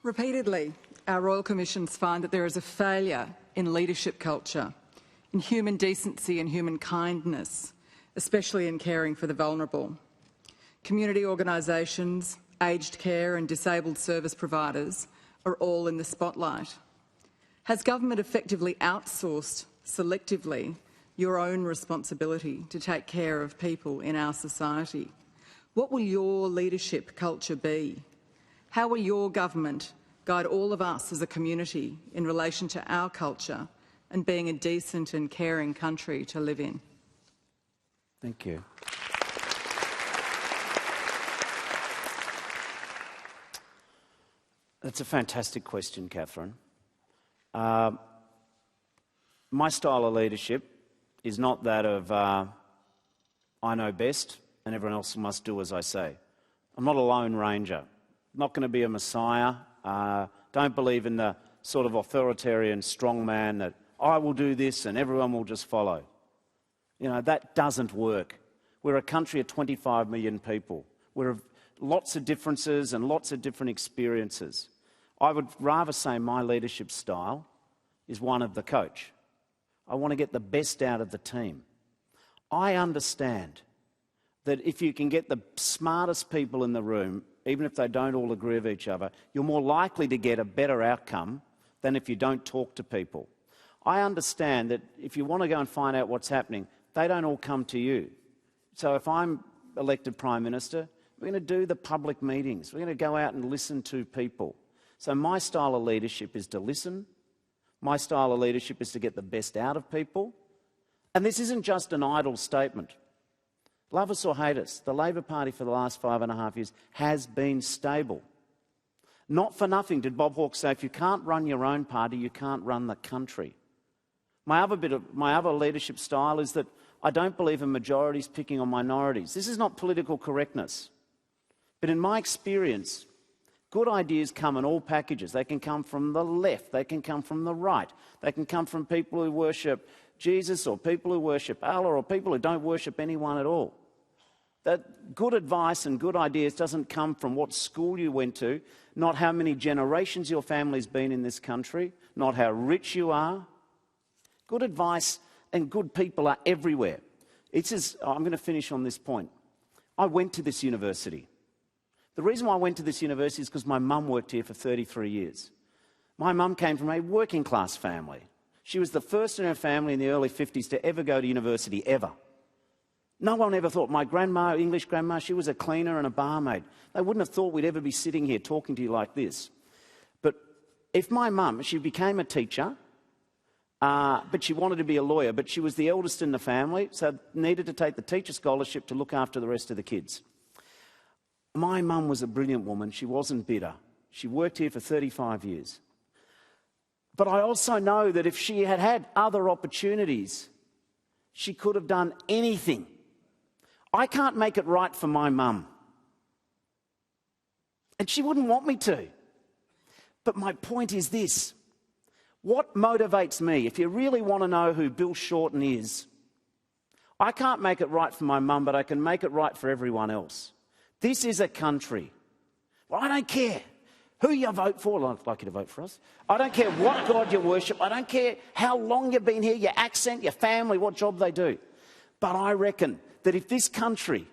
Repeatedly, our Royal Commissions find that there is a failure in leadership culture, in human decency and human kindness, especially in caring for the vulnerable. Community organisations, aged care and disabled service providers are all in the spotlight. Has government effectively outsourced, selectively, your own responsibility to take care of people in our society? What will your leadership culture be? How will your government guide all of us as a community in relation to our culture and being a decent and caring country to live in? Thank you. That's a fantastic question, Kathryn. My style of leadership is not that of I know best and everyone else must do as I say. I'm not a lone ranger. I'm not going to be a messiah. Don't believe in the sort of authoritarian strongman that I will do this and everyone will just follow. You know, that doesn't work. We're a country of 25 million people. We're lots of differences and lots of different experiences. I would rather say my leadership style is one of the coach. I want to get the best out of the team. I understand that if you can get the smartest people in the room, even if they don't all agree with each other, you're more likely to get a better outcome than if you don't talk to people. I understand that if you want to go and find out what's happening, they don't all come to you. So if I'm elected Prime Minister, we're going to do the public meetings. We're going to go out and listen to people. So my style of leadership is to listen. My style of leadership is to get the best out of people. And this isn't just an idle statement. Love us or hate us, the Labor Party for the last 5.5 years has been stable. Not for nothing did Bob Hawke say, if you can't run your own party, you can't run the country. My other leadership style is that I don't believe in majorities picking on minorities. This is not political correctness. But in my experience, good ideas come in all packages. They can come from the left, they can come from the right, they can come from people who worship Jesus or people who worship Allah or people who don't worship anyone at all. That good advice and good ideas doesn't come from what school you went to, not how many generations your family's been in this country, not how rich you are. Good advice and good people are everywhere. I'm going to finish on this point. I went to this university. The reason why I went to this university is because my mum worked here for 33 years. My mum came from a working class family. She was the first in her family in the early 50s to ever go to university, ever. No one ever thought, my grandma, English grandma, she was a cleaner and a barmaid. They wouldn't have thought we'd ever be sitting here talking to you like this. But if my mum, she became a teacher, but she wanted to be a lawyer, but she was the eldest in the family, so needed to take the teacher scholarship to look after the rest of the kids. My mum was a brilliant woman. She wasn't bitter. She worked here for 35 years. But I also know that if she had had other opportunities, she could have done anything. I can't make it right for my mum. And she wouldn't want me to. But my point is this. What motivates me, if you really want to know who Bill Shorten is, I can't make it right for my mum, but I can make it right for everyone else. This is a country. Well, I don't care who you vote for. I'd like you to vote for us. I don't care what God you worship. I don't care how long you've been here, your accent, your family, what job they do. But I reckon that if this country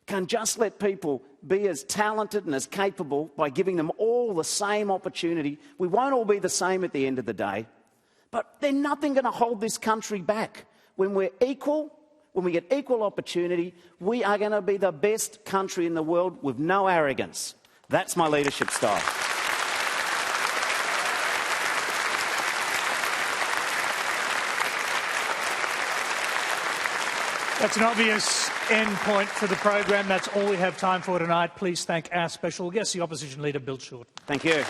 can just let people be as talented and as capable by giving them all the same opportunity, we won't all be the same at the end of the day. But there's nothing going to hold this country back. When we're equal, when we get equal opportunity, we are going to be the best country in the world with no arrogance. That's my leadership style. That's an obvious end point for the program. That's all we have time for tonight. Please thank our special guest, the Opposition Leader, Bill Shorten. Thank you.